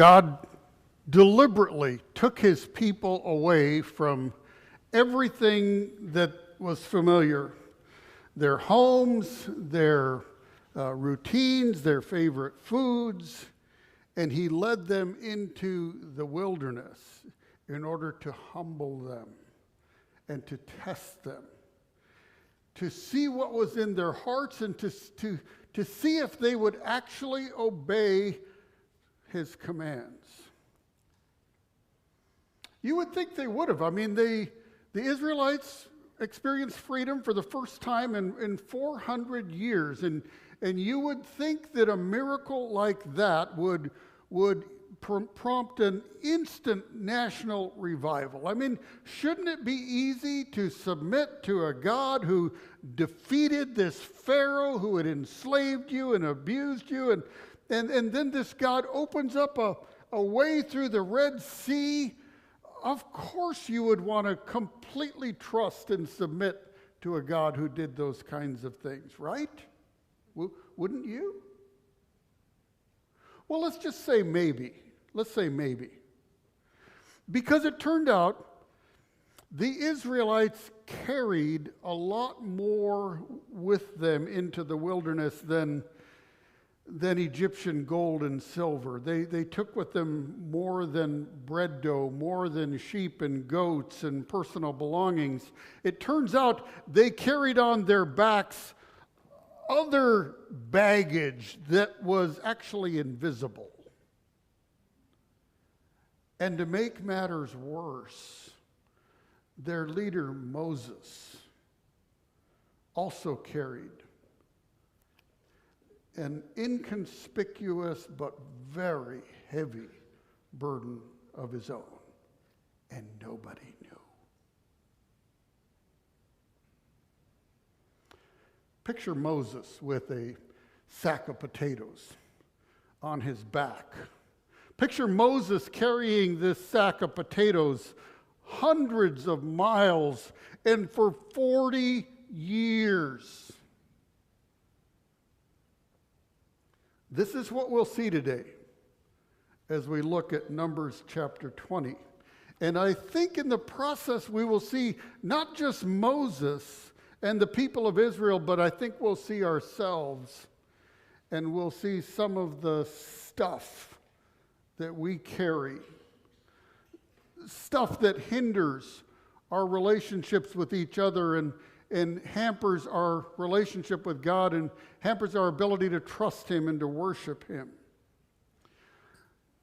God deliberately took his people away from everything that was familiar, their homes, their routines, their favorite foods, and he led them into the wilderness in order to humble them and to test them, to see what was in their hearts and to see if they would actually obey his commands. You would think they would have. I mean, the Israelites experienced freedom for the first time in 400 years, and you would think that a miracle like that would prompt an instant national revival. I mean, shouldn't it be easy to submit to a God who defeated this Pharaoh who had enslaved you and abused you, and then this God opens up a way through the Red Sea? Of course you would want to completely trust and submit to a God who did those kinds of things, right? Wouldn't you? Well, let's just say maybe. Let's say maybe. Because it turned out the Israelites carried a lot more with them into the wilderness than Egyptian gold and silver. They took with them more than bread dough, more than sheep and goats and personal belongings. It turns out they carried on their backs other baggage that was actually invisible. And to make matters worse, their leader Moses also carried an inconspicuous but very heavy burden of his own, and nobody knew. Picture Moses with a sack of potatoes on his back. Picture Moses carrying this sack of potatoes hundreds of miles and for 40 years. This is what we'll see today as we look at Numbers chapter 20. And I think in the process we will see not just Moses and the people of Israel, but I think we'll see ourselves, and we'll see some of the stuff that we carry, stuff that hinders our relationships with each other and hampers our relationship with God and hampers our ability to trust him and to worship him.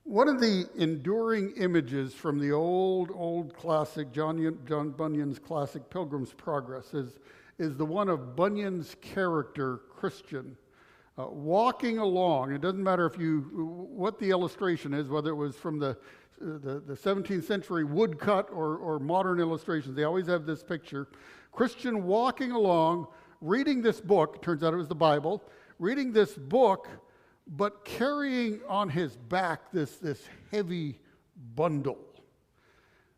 One of the enduring images from the old classic, John Bunyan's classic Pilgrim's Progress, is the one of Bunyan's character, Christian, walking along. It doesn't matter what the illustration is, whether it was from the 17th century woodcut or modern illustrations. They always have this picture. Christian walking along, reading this book, turns out it was the Bible, reading this book, but carrying on his back this heavy bundle.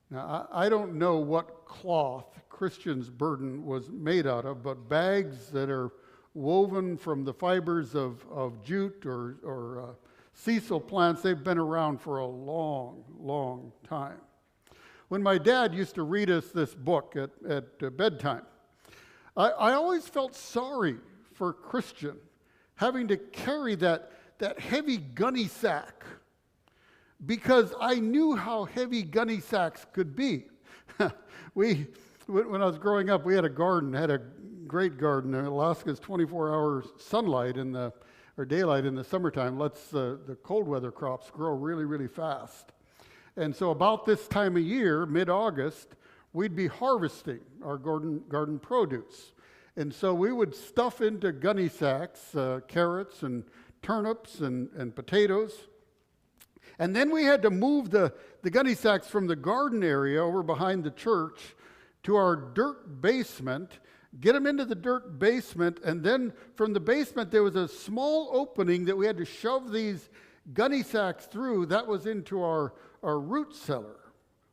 Now, I don't know what cloth Christian's burden was made out of, but bags that are woven from the fibers of jute or sisal plants, they've been around for a long, long time. When my dad used to read us this book at bedtime, I always felt sorry for Christian having to carry that heavy gunny sack, because I knew how heavy gunny sacks could be. When I was growing up, we had a garden, had a great garden. Alaska's 24-hour sunlight or daylight in the summertime lets the cold weather crops grow really, really fast. And so about this time of year, mid-August, we'd be harvesting our garden produce. And so we would stuff into gunny sacks carrots and turnips and potatoes. And then we had to move the gunny sacks from the garden area over behind the church to our dirt basement, get them into the dirt basement, and then from the basement there was a small opening that we had to shove these gunny sacks through. That was into our root cellar.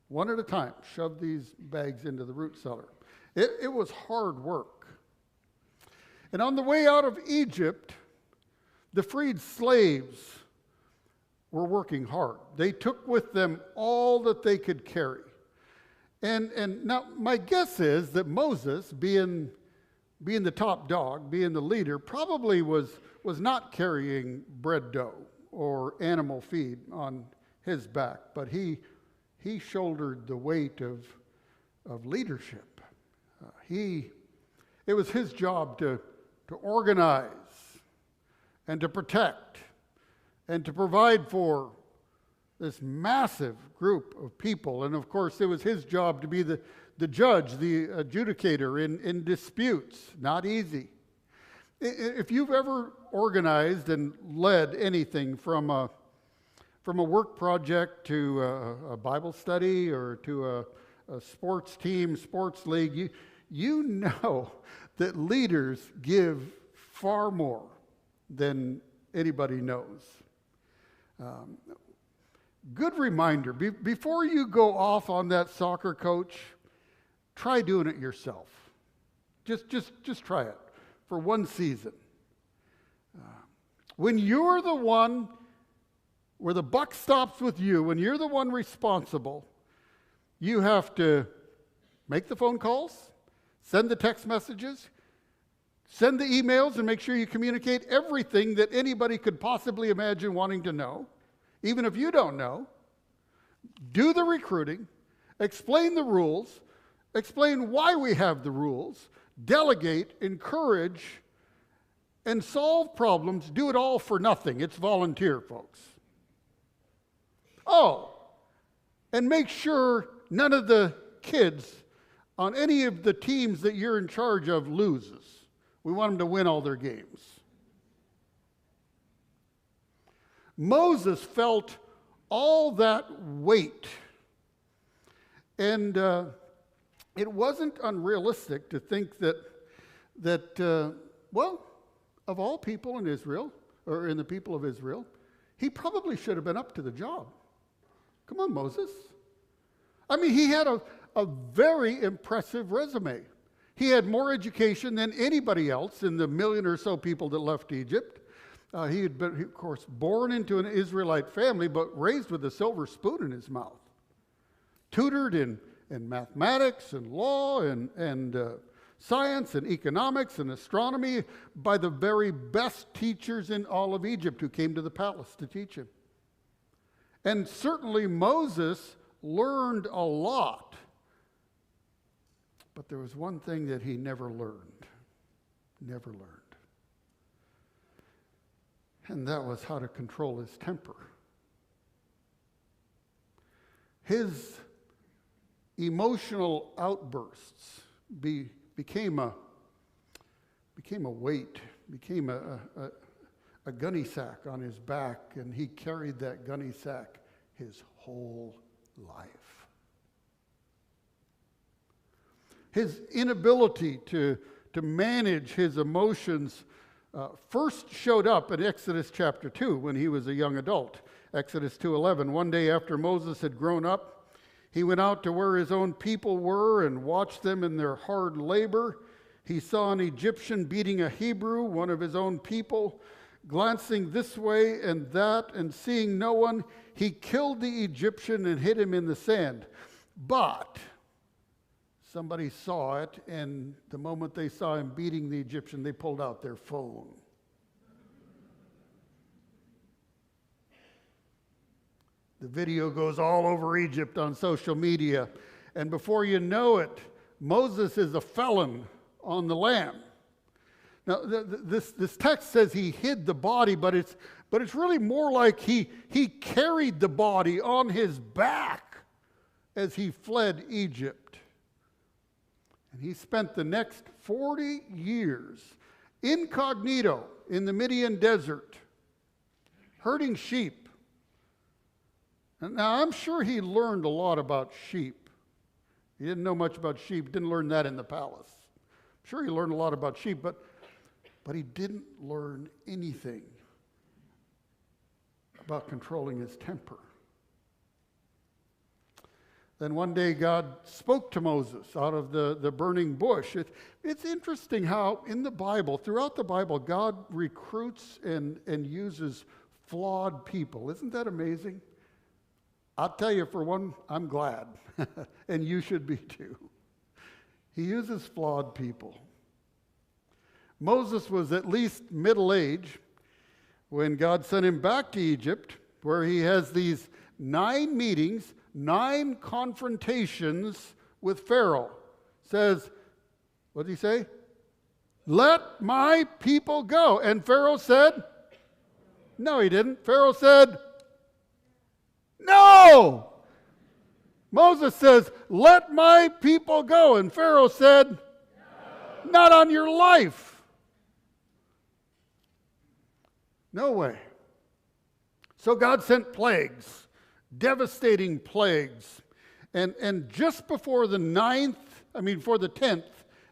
One at a time, shove these bags into the root cellar. It was hard work. And on the way out of Egypt, the freed slaves were working hard. They took with them all that they could carry. And now my guess is that Moses, being the top dog, being the leader, probably was not carrying bread dough or animal feed on his back, but he shouldered the weight of leadership. It was his job to organize and to protect and to provide for this massive group of people. And of course, it was his job to be the judge, the adjudicator in disputes. Not easy. If you've ever organized and led anything from a work project to a Bible study or to a sports team, sports league, you know that leaders give far more than anybody knows. Good reminder, before you go off on that soccer coach, try doing it yourself. Just try it for one season. When you're the one where the buck stops with you, when you're the one responsible, you have to make the phone calls, send the text messages, send the emails, and make sure you communicate everything that anybody could possibly imagine wanting to know, even if you don't know. Do the recruiting, explain the rules, explain why we have the rules, delegate, encourage, and solve problems. Do it all for nothing. It's volunteer, folks. Oh, and make sure none of the kids on any of the teams that you're in charge of loses. We want them to win all their games. Moses felt all that weight. And it wasn't unrealistic to think that of all people in Israel, or in the people of Israel, he probably should have been up to the job. Come on, Moses. I mean, he had a very impressive resume. He had more education than anybody else in the million or so people that left Egypt. He had been, of course, born into an Israelite family, but raised with a silver spoon in his mouth. Tutored in mathematics and law and science and economics and astronomy by the very best teachers in all of Egypt who came to the palace to teach him. And certainly Moses learned a lot. But there was one thing that he never learned. Never learned. And that was how to control his temper. His emotional outbursts became a weight, became a gunny sack on his back, and he carried that gunny sack his whole life. His inability to manage his emotions first showed up in Exodus chapter 2 when he was a young adult. Exodus 2:11. One day after Moses had grown up, he went out to where his own people were and watched them in their hard labor. He saw an Egyptian beating a Hebrew, one of his own people. Glancing this way and that and seeing no one, he killed the Egyptian and hid him in the sand. But somebody saw it, and the moment they saw him beating the Egyptian, they pulled out their phone. The video goes all over Egypt on social media, and before you know it, Moses is a felon on the lam. Now, this text says he hid the body, but it's really more like he carried the body on his back as he fled Egypt. And he spent the next 40 years incognito in the Midian desert, herding sheep. And now, I'm sure he learned a lot about sheep. He didn't know much about sheep, didn't learn that in the palace. I'm sure he learned a lot about sheep, but he didn't learn anything about controlling his temper. Then one day God spoke to Moses out of the burning bush. It's interesting how in the Bible, throughout the Bible, God recruits and uses flawed people. Isn't that amazing? I'll tell you, for one, I'm glad, and you should be too. He uses flawed people. Moses was at least middle age when God sent him back to Egypt, where he has these 9 meetings, 9 confrontations with Pharaoh. Says, what did he say? Let my people go. And Pharaoh said, no, he didn't. Pharaoh said, no. Moses says, let my people go. And Pharaoh said, no. Not on your life. No way. So God sent plagues, devastating plagues. And just before the 10th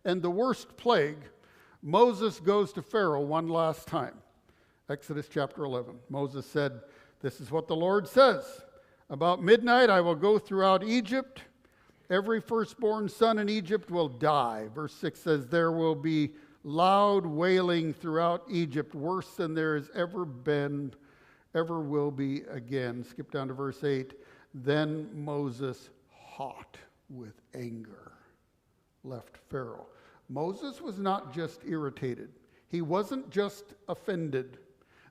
and the worst plague, Moses goes to Pharaoh one last time. Exodus chapter 11. Moses said, this is what the Lord says. About midnight I will go throughout Egypt. Every firstborn son in Egypt will die. Verse 6 says, there will be loud wailing throughout Egypt, worse than there has ever been, ever will be again. Skip down to verse 8. Then Moses, hot with anger, left Pharaoh. Moses was not just irritated. He wasn't just offended.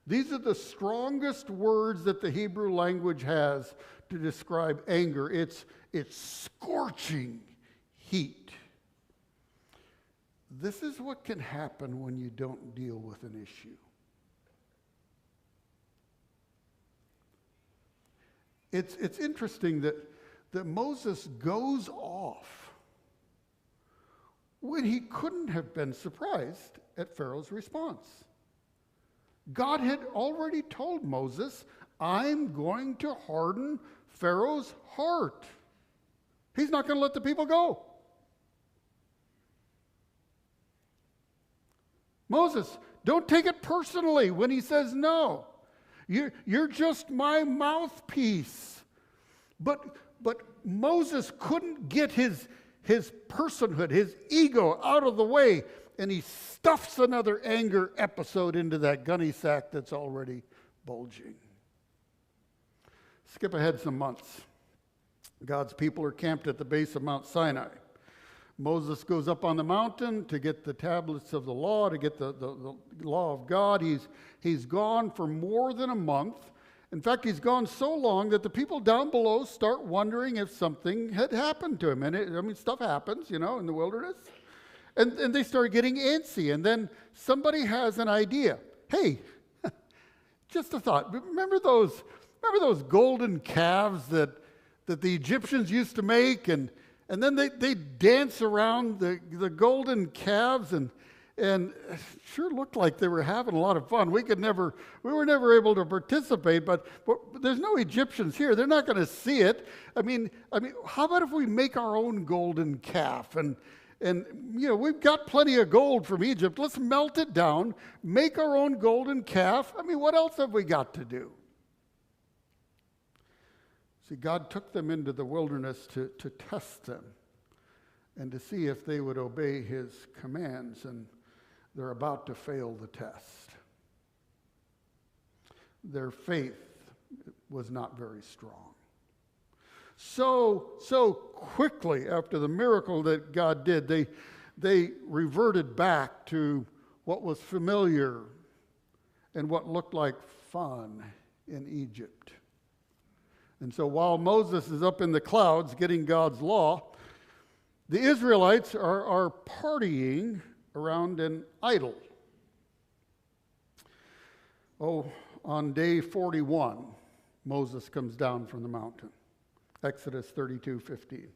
These are the strongest words that the Hebrew language has to describe anger. It's scorching heat. This is what can happen when you don't deal with an issue. It's interesting that Moses goes off when he couldn't have been surprised at Pharaoh's response. God had already told Moses, I'm going to harden Pharaoh's heart. He's not going to let the people go. Moses, don't take it personally when he says no. You're just my mouthpiece. But Moses couldn't get his personhood, his ego out of the way, and he stuffs another anger episode into that gunny sack that's already bulging. Skip ahead some months. God's people are camped at the base of Mount Sinai. Moses goes up on the mountain to get the tablets of the law, to get the law of God. He's gone for more than a month. In fact, he's gone so long that the people down below start wondering if something had happened to him. And stuff happens, in the wilderness. And they start getting antsy. And then somebody has an idea. Hey, just a thought. Remember those golden calves that the Egyptians used to make? And then they dance around the golden calves, and it sure looked like they were having a lot of fun. We were never able to participate, but there's no Egyptians here. They're not going to see it. I mean, how about if we make our own golden calf? And we've got plenty of gold from Egypt. Let's melt it down, make our own golden calf. What else have we got to do? See, God took them into the wilderness to test them and to see if they would obey his commands, and they're about to fail the test. Their faith was not very strong. So quickly after the miracle that God did, they reverted back to what was familiar and what looked like fun in Egypt. And so while Moses is up in the clouds getting God's law, the Israelites are partying around an idol. On day 41, Moses comes down from the mountain. Exodus 32:15.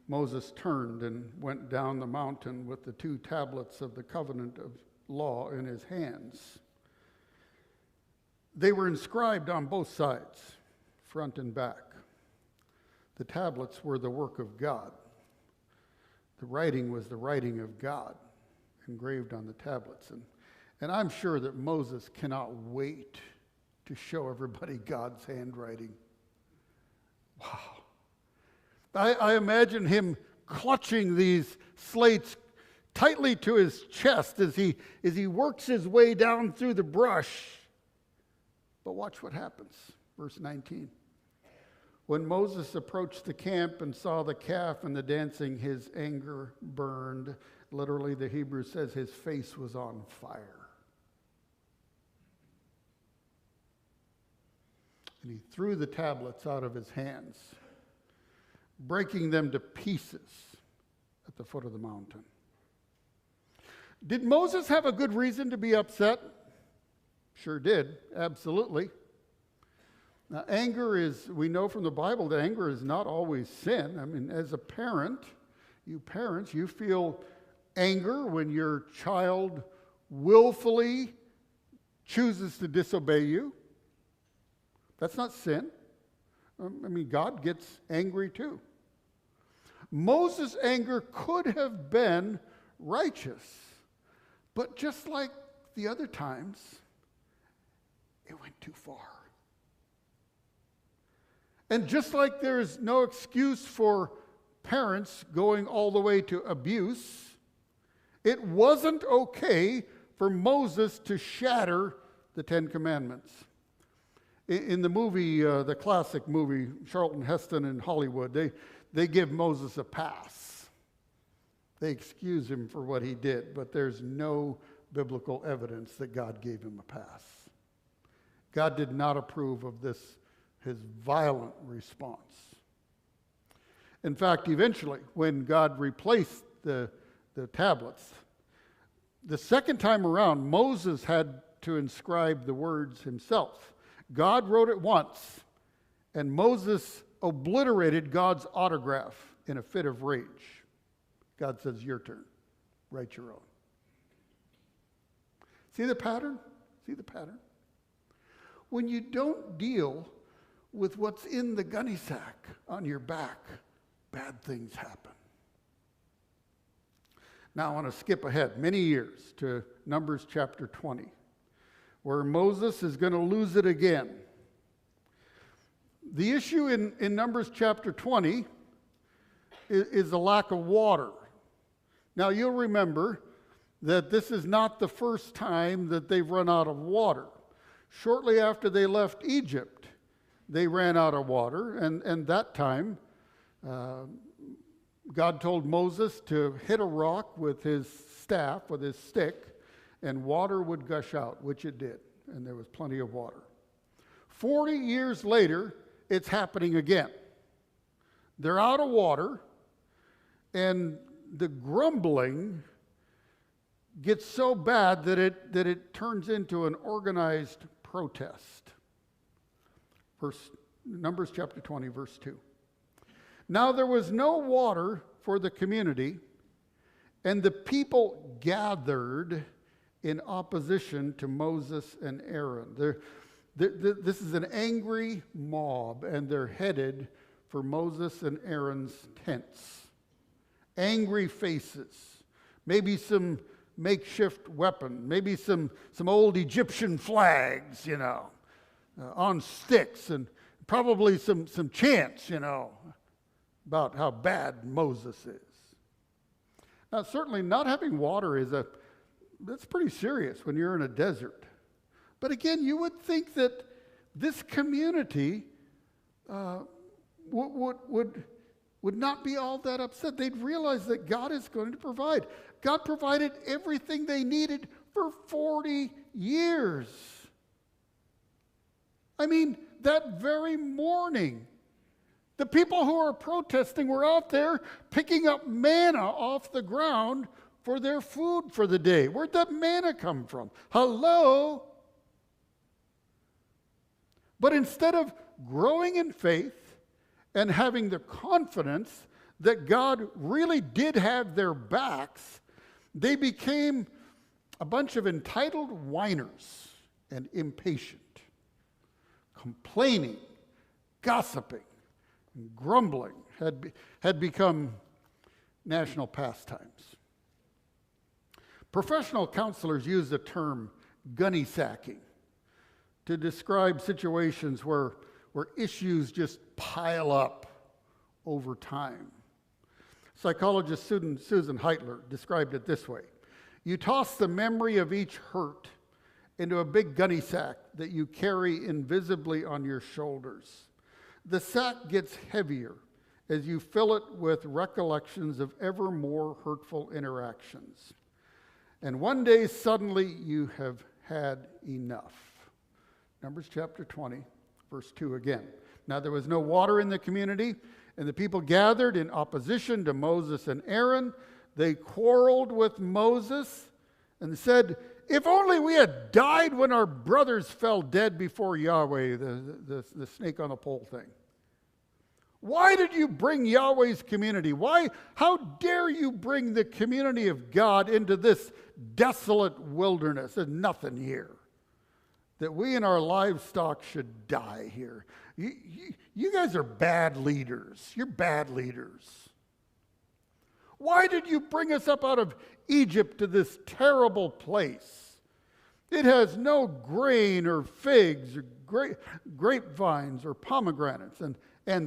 Moses turned and went down the mountain with the 2 tablets of the covenant of law in his hands. They were inscribed on both sides, front and back. The tablets were the work of God. The writing was the writing of God, engraved on the tablets. And I'm sure that Moses cannot wait to show everybody God's handwriting. Wow. I imagine him clutching these slates tightly to his chest as he works his way down through the brush. But watch what happens. Verse 19. When Moses approached the camp and saw the calf and the dancing, his anger burned. Literally, the Hebrew says his face was on fire. And he threw the tablets out of his hands, breaking them to pieces at the foot of the mountain. Did Moses have a good reason to be upset? Sure did, absolutely. Now, anger is, we know from the Bible that anger is not always sin. I mean, as a parent, you parents, you feel anger when your child willfully chooses to disobey you. That's not sin. I mean, God gets angry too. Moses' anger could have been righteous, but just like the other times, it went too far. And just like there's no excuse for parents going all the way to abuse, it wasn't okay for Moses to shatter the Ten Commandments. In the movie, the classic movie, Charlton Heston in Hollywood, they give Moses a pass. They excuse him for what he did, but there's no biblical evidence that God gave him a pass. God did not approve of this, his violent response. In fact, eventually, when God replaced the tablets, the second time around, Moses had to inscribe the words himself. God wrote it once, and Moses obliterated God's autograph in a fit of rage. God says, your turn. Write your own. See the pattern? See the pattern? When you don't deal with what's in the gunny sack on your back, bad things happen. Now I want to skip ahead many years to Numbers chapter 20, where Moses is going to lose it again. The issue in Numbers chapter 20 is a lack of water. Now you'll remember that this is not the first time that they've run out of water. Shortly after they left Egypt, they ran out of water, and that time God told Moses to hit a rock with his staff, with his stick, and water would gush out, which it did, and there was plenty of water. 40 years later, it's happening again. They're out of water, and the grumbling gets so bad that it turns into an organized protest. Numbers chapter 20, verse 2. Now there was no water for the community, and the people gathered in opposition to Moses and Aaron. This is an angry mob, and they're headed for Moses and Aaron's tents. Angry faces, maybe some makeshift weapon, maybe some old Egyptian flags, on sticks, and probably some chants, about how bad Moses is. Now, certainly not having water that's pretty serious when you're in a desert. But again, you would think that this community would not be all that upset. They'd realize that God is going to provide. God provided everything they needed for 40 years. I mean, that very morning, the people who are protesting were out there picking up manna off the ground for their food for the day. Where'd that manna come from? Hello? But instead of growing in faith and having the confidence that God really did have their backs, they became a bunch of entitled whiners and impatient, complaining, gossiping, and grumbling had become national pastimes. Professional counselors use the term gunny sacking to describe situations where issues just pile up over time. Psychologist Susan Heitler described it this way: you toss the memory of each hurt into a big gunny sack that you carry invisibly on your shoulders. The sack gets heavier as you fill it with recollections of ever more hurtful interactions. And one day, suddenly, you have had enough. Numbers chapter 20, verse 2 again. Now there was no water in the community, and the people gathered in opposition to Moses and Aaron. They quarreled with Moses and said, "If only we had died when our brothers fell dead before Yahweh," the snake on the pole thing. "Why did you bring Yahweh's community? How dare you bring the community of God into this desolate wilderness? There's nothing here. That we and our livestock should die here. You guys are bad leaders. You're bad leaders. Why did you bring us up out of Egypt to this terrible place? It has no grain or figs or grapevines or pomegranates, and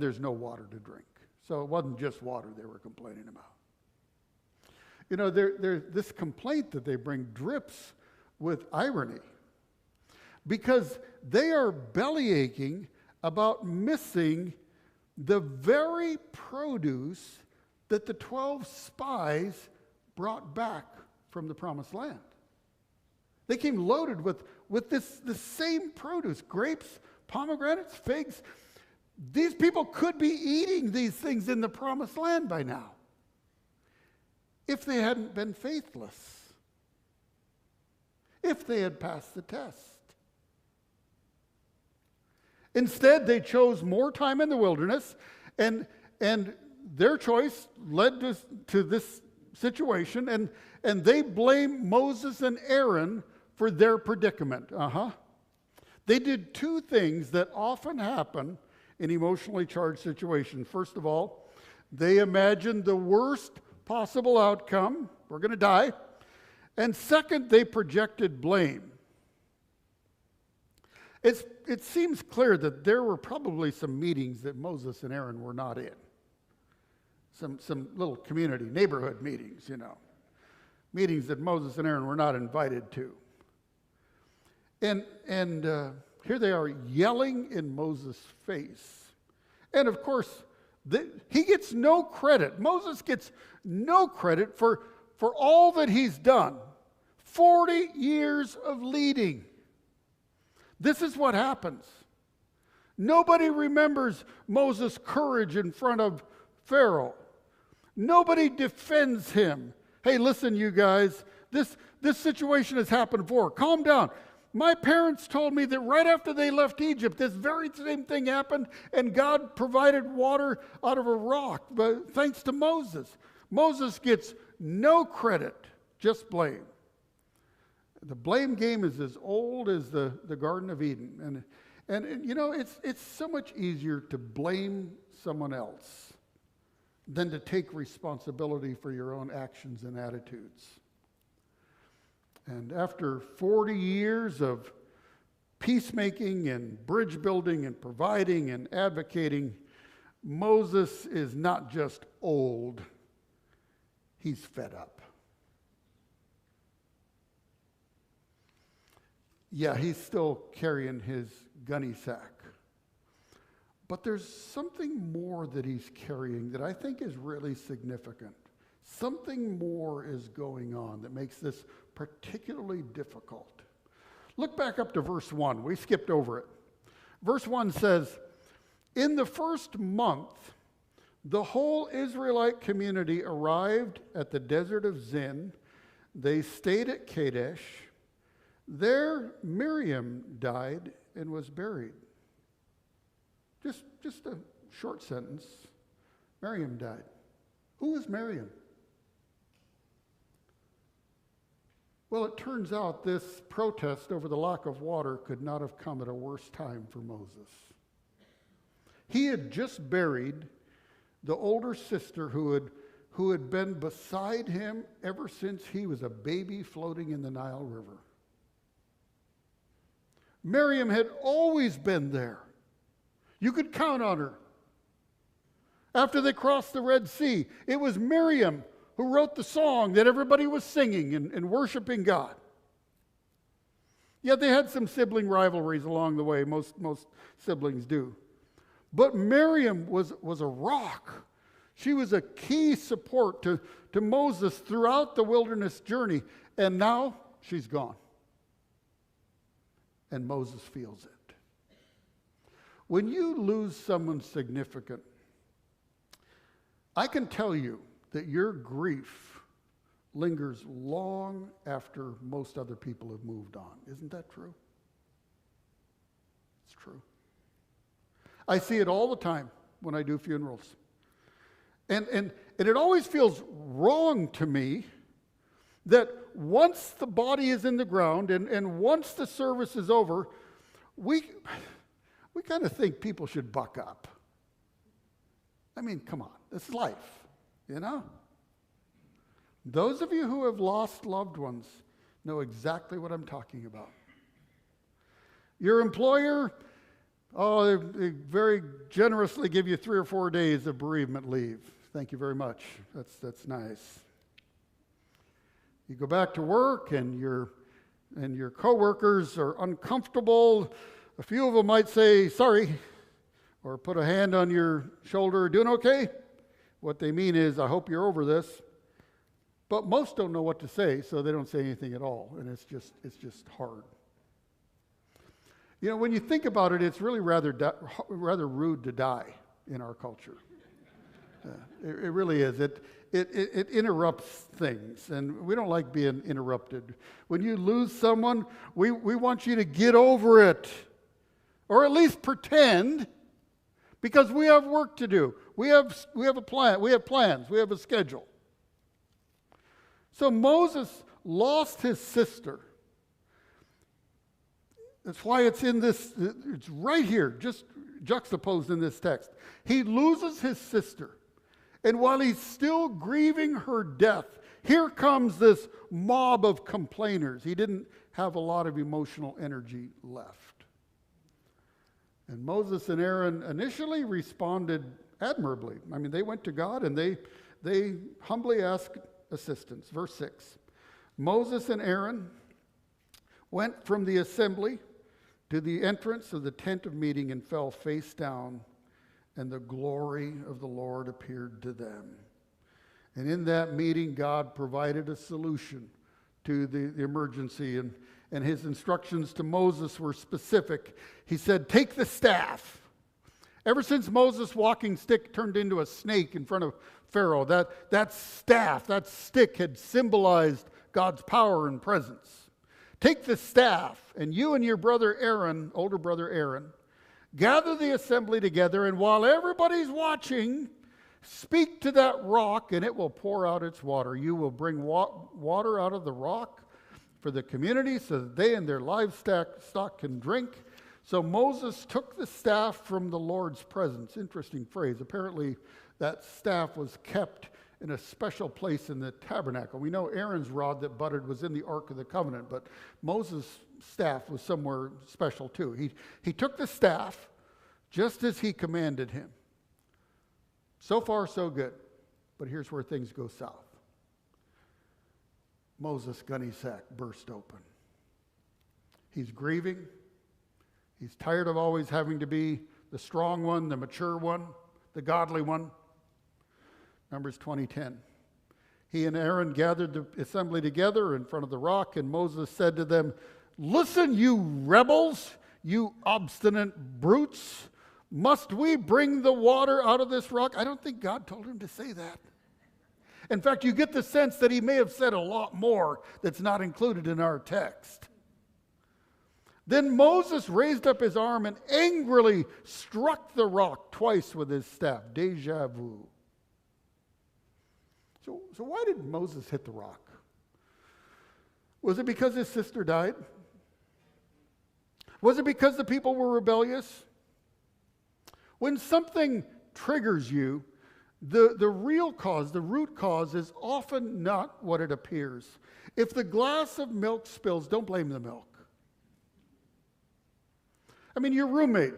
there's no water to drink." So it wasn't just water they were complaining about. You know, this complaint that they bring drips with irony, because they are bellyaching about missing the very produce that the 12 spies brought back from the promised land. They came loaded with this same produce, grapes, pomegranates, figs. These people could be eating these things in the promised land by now if they hadn't been faithless, if they had passed the test. Instead, they chose more time in the wilderness, and their choice led to this situation, and they blame Moses and Aaron for their predicament. They did two things that often happen in emotionally charged situations. First of all, they imagined the worst possible outcome. We're going to die. And second, they projected blame. It seems clear that there were probably some meetings that Moses and Aaron were not in. Some little community, neighborhood meetings, meetings that Moses and Aaron were not invited to. And here they are yelling in Moses' face. And of course, he gets no credit. Moses gets no credit for all that he's done. 40 years of leading. This is what happens. Nobody remembers Moses' courage in front of Pharaoh. Nobody defends him. Hey, listen, you guys, this situation has happened before. Calm down. My parents told me that right after they left Egypt, this very same thing happened, and God provided water out of a rock, but thanks to Moses. Moses gets no credit, just blame. The blame game is as old as the Garden of Eden. And it's so much easier to blame someone else than to take responsibility for your own actions and attitudes. And after 40 years of peacemaking and bridge building and providing and advocating, Moses is not just old, he's fed up. Yeah, he's still carrying his gunny sack. But there's something more that he's carrying that I think is really significant. Something more is going on that makes this particularly difficult. Look back up to verse 1. We skipped over it. Verse 1 says, "In the first month, the whole Israelite community arrived at the desert of Zin. They stayed at Kadesh. There Miriam died and was buried." Just a short sentence. Miriam died. Who is Miriam? Well, it turns out this protest over the lack of water could not have come at a worse time for Moses. He had just buried the older sister who had been beside him ever since he was a baby floating in the Nile River. Miriam had always been there. You could count on her. After they crossed the Red Sea, it was Miriam who wrote the song that everybody was singing and worshiping God. Yeah, they had some sibling rivalries along the way. Most siblings do. But Miriam was a rock. She was a key support to Moses throughout the wilderness journey. And now she's gone. And Moses feels it. When you lose someone significant, I can tell you that your grief lingers long after most other people have moved on. Isn't that true? It's true. I see it all the time when I do funerals. And it always feels wrong to me that once the body is in the ground and once the service is over, we kind of think people should buck up. I mean, come on, it's life, you know? Those of you who have lost loved ones know exactly what I'm talking about. Your employer, they very generously give you 3 or 4 days of bereavement leave. Thank you very much. That's nice. You go back to work and your coworkers are uncomfortable. A few of them might say, sorry, or put a hand on your shoulder, doing okay? What they mean is, I hope you're over this. But most don't know what to say, so they don't say anything at all, and it's just hard. You know, when you think about it, it's really rather rude to die in our culture. It really is. It interrupts things, and we don't like being interrupted. When you lose someone, we want you to get over it, or at least pretend, because we have work to do. We have a plan. We have plans. We have a schedule. So Moses lost his sister. That's why it's in this. It's right here, just juxtaposed in this text. He loses his sister. And while he's still grieving her death, here comes this mob of complainers. He didn't have a lot of emotional energy left. And Moses and Aaron initially responded admirably. I mean, they went to God and they humbly asked assistance. Verse 6. Moses and Aaron went from the assembly to the entrance of the tent of meeting and fell face down, and the glory of the Lord appeared to them. And in that meeting, God provided a solution to the emergency, and his instructions to Moses were specific. He said, take the staff. Ever since Moses' walking stick turned into a snake in front of Pharaoh, that staff, that stick had symbolized God's power and presence. Take the staff, and you and your brother Aaron, older brother Aaron, gather the assembly together, and while everybody's watching, speak to that rock, and it will pour out its water. You will bring water out of the rock for the community so that they and their livestock can drink. So Moses took the staff from the Lord's presence. Interesting phrase. Apparently, that staff was kept in a special place in the tabernacle. We know Aaron's rod that budded was in the Ark of the Covenant, but Moses' staff was somewhere special too. He took the staff just as he commanded him. So far, so good. But here's where things go south. Moses' gunny sack burst open. He's grieving. He's tired of always having to be the strong one, the mature one, the godly one. Numbers 20:10. He and Aaron gathered the assembly together in front of the rock, and Moses said to them, listen, you rebels, you obstinate brutes. Must we bring the water out of this rock? I don't think God told him to say that. In fact, you get the sense that he may have said a lot more that's not included in our text. Then Moses raised up his arm and angrily struck the rock twice with his staff. Deja vu. So why did Moses hit the rock? Was it because his sister died? Was it because the people were rebellious? When something triggers you, the real cause, the root cause, is often not what it appears. If the glass of milk spills, don't blame the milk. I mean, your roommate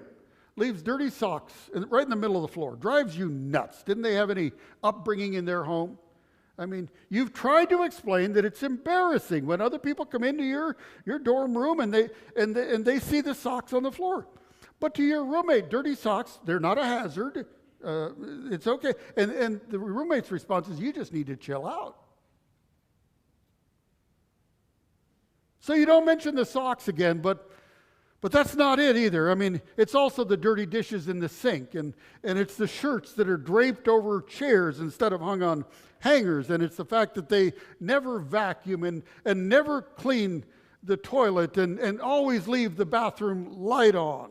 leaves dirty socks right in the middle of the floor, drives you nuts. Didn't they have any upbringing in their home? I mean, you've tried to explain that it's embarrassing when other people come into your dorm room and they see the socks on the floor. But to your roommate, dirty socks, they're not a hazard. It's okay. And the roommate's response is, you just need to chill out. So you don't mention the socks again, but that's not it either. I mean, it's also the dirty dishes in the sink, and it's the shirts that are draped over chairs instead of hung on hangers, and it's the fact that they never vacuum and never clean the toilet and always leave the bathroom light on.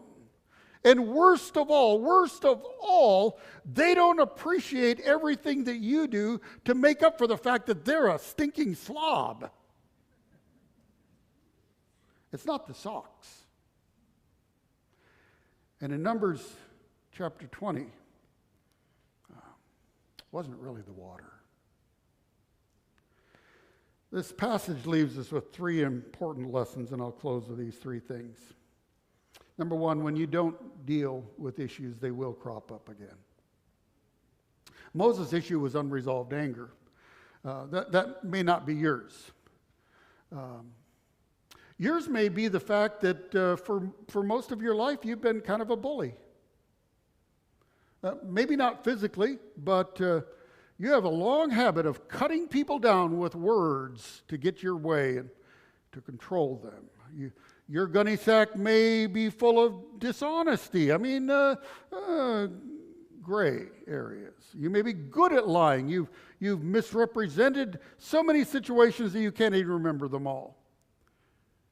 And worst of all, they don't appreciate everything that you do to make up for the fact that they're a stinking slob. It's not the socks. And in Numbers chapter 20, wasn't really the water. This passage leaves us with three important lessons, and I'll close with these three things. Number one, when you don't deal with issues, they will crop up again. Moses' issue was unresolved anger. That may not be yours. Yours may be the fact that for most of your life, you've been kind of a bully. Maybe not physically, but you have a long habit of cutting people down with words to get your way and to control them. Your gunny sack may be full of dishonesty. I mean, gray areas. You may be good at lying. You've misrepresented so many situations that you can't even remember them all.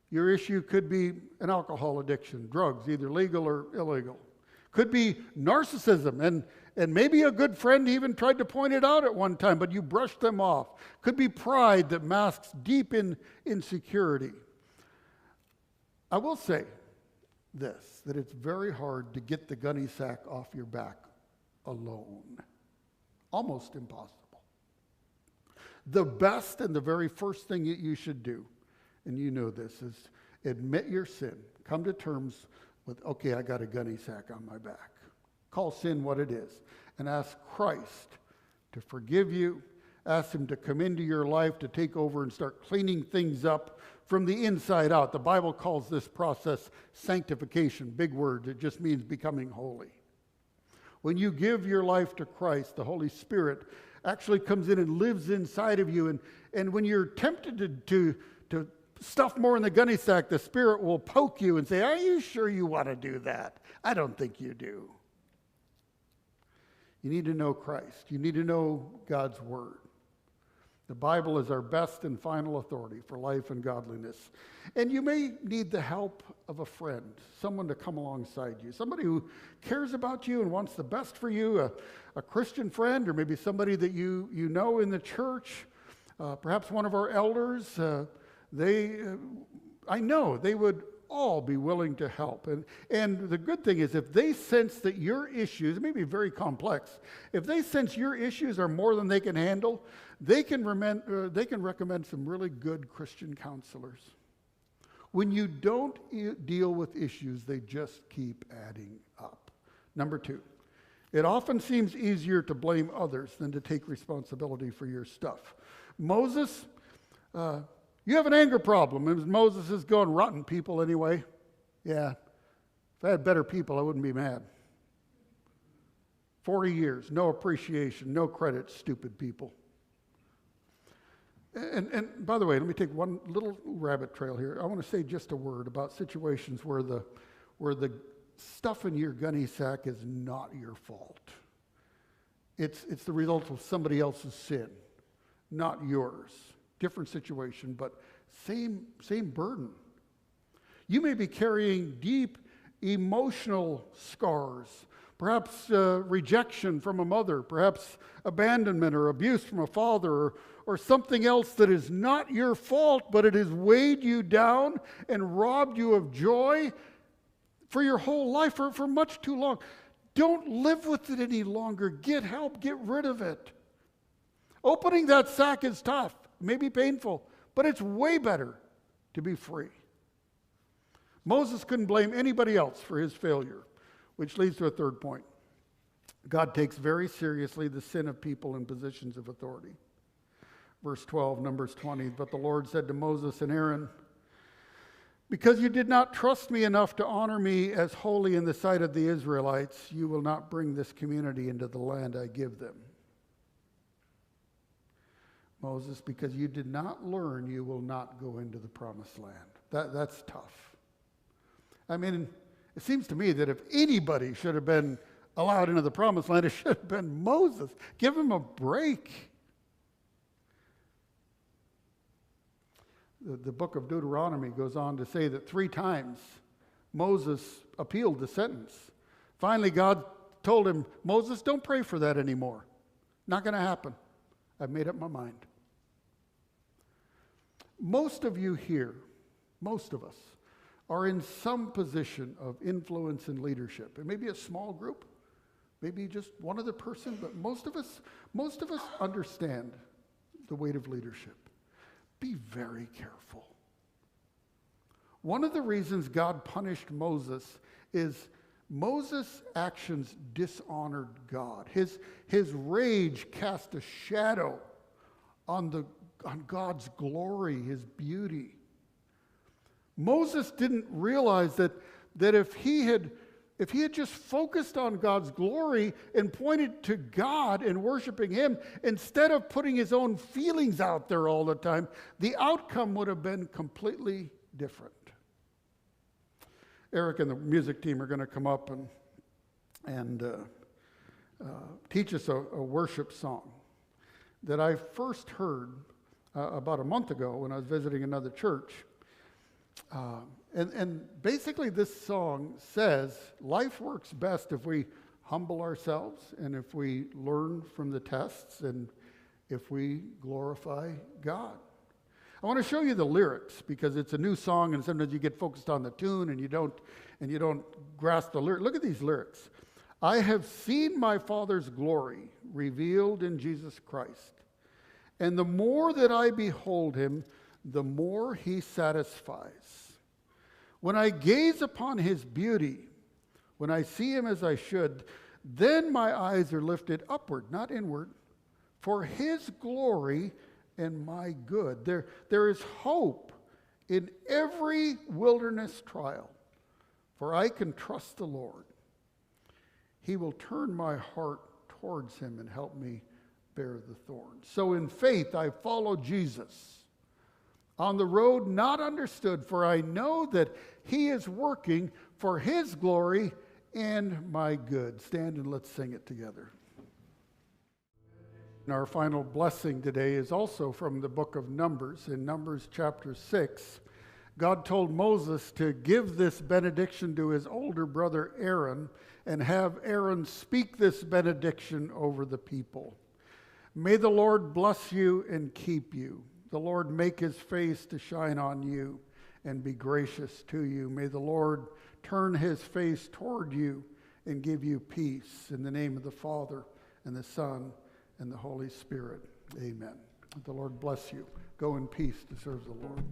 Your issue could be an alcohol addiction, drugs, either legal or illegal. Could be narcissism, and maybe a good friend even tried to point it out at one time, but you brushed them off. Could be pride that masks deep insecurity. I will say this, that it's very hard to get the gunny sack off your back alone. Almost impossible. The best and the very first thing that you should do, and you know this, is admit your sin. Come to terms with, okay, I got a gunny sack on my back. Call sin what it is and ask Christ to forgive you. Ask him to come into your life to take over and start cleaning things up from the inside out. The Bible calls this process sanctification. Big word. It just means becoming holy. When you give your life to Christ, the Holy Spirit actually comes in and lives inside of you. And when you're tempted to stuff more in the gunny sack, the Spirit will poke you and say, are you sure you want to do that? I don't think you do. You need to know Christ. You need to know God's Word. The Bible is our best and final authority for life and godliness. And you may need the help of a friend, someone to come alongside you, somebody who cares about you and wants the best for you, a Christian friend, or maybe somebody that you know in the church, perhaps one of our elders. I know they would all be willing to help. And the good thing is, if they sense that your issues, it may be very complex, if they sense your issues are more than they can handle, they can recommend some really good Christian counselors. When you don't deal with issues, they just keep adding up. Number two, it often seems easier to blame others than to take responsibility for your stuff. Moses, you have an anger problem. And Moses is going, rotten people anyway. Yeah, if I had better people, I wouldn't be mad. 40 years, no appreciation, no credit, stupid people. And by the way, let me take one little rabbit trail here. I want to say just a word about situations where the stuff in your gunny sack is not your fault. It's the result of somebody else's sin, not yours. Different situation, but same burden. You may be carrying deep emotional scars, perhaps rejection from a mother, perhaps abandonment or abuse from a father, or something else that is not your fault, but it has weighed you down and robbed you of joy for your whole life, for much too long. Don't live with it any longer. Get help. Get rid of it. Opening that sack is tough. It may be painful, but it's way better to be free. Moses couldn't blame anybody else for his failure, which leads to a third point. God takes very seriously the sin of people in positions of authority. Verse 12, Numbers 20. But the Lord said to Moses and Aaron, because you did not trust me enough to honor me as holy in the sight of the Israelites, you will not bring this community into the land I give them. Moses, because you did not learn, you will not go into the promised land. That's tough. I mean, it seems to me that if anybody should have been allowed into the promised land, it should have been Moses. Give him a break. The book of Deuteronomy goes on to say that 3 times Moses appealed the sentence. Finally, God told him, Moses, don't pray for that anymore. Not going to happen. I've made up my mind. Most of you here, most of us, are in some position of influence and leadership. It may be a small group, maybe just one other person, but most of us understand the weight of leadership. Be very careful. One of the reasons God punished Moses is Moses' actions dishonored God. His rage cast a shadow on God's glory, his beauty. Moses didn't realize that if he had just focused on God's glory and pointed to God and worshiping him, instead of putting his own feelings out there all the time, the outcome would have been completely different. Eric and the music team are going to come up and teach us a worship song that I first heard about a month ago when I was visiting another church. And basically this song says, life works best if we humble ourselves and if we learn from the tests and if we glorify God. I want to show you the lyrics because it's a new song and sometimes you get focused on the tune and you don't grasp the lyrics. Look at these lyrics. I have seen my Father's glory revealed in Jesus Christ. And the more that I behold him, the more he satisfies. When I gaze upon his beauty, when I see him as I should, then my eyes are lifted upward, not inward, for his glory and my good. There is hope in every wilderness trial, for I can trust the Lord. He will turn my heart towards him and help me bear the thorns. So in faith I follow Jesus on the road not understood, for I know that he is working for his glory and my good. Stand and let's sing it together. And our final blessing today is also from the book of Numbers. In Numbers chapter 6, God told Moses to give this benediction to his older brother Aaron and have Aaron speak this benediction over the people. May the Lord bless you and keep you. The Lord make his face to shine on you and be gracious to you. May the Lord turn his face toward you and give you peace. In the name of the Father and the Son and the Holy Spirit. Amen. The Lord bless you. Go in peace to serve the Lord.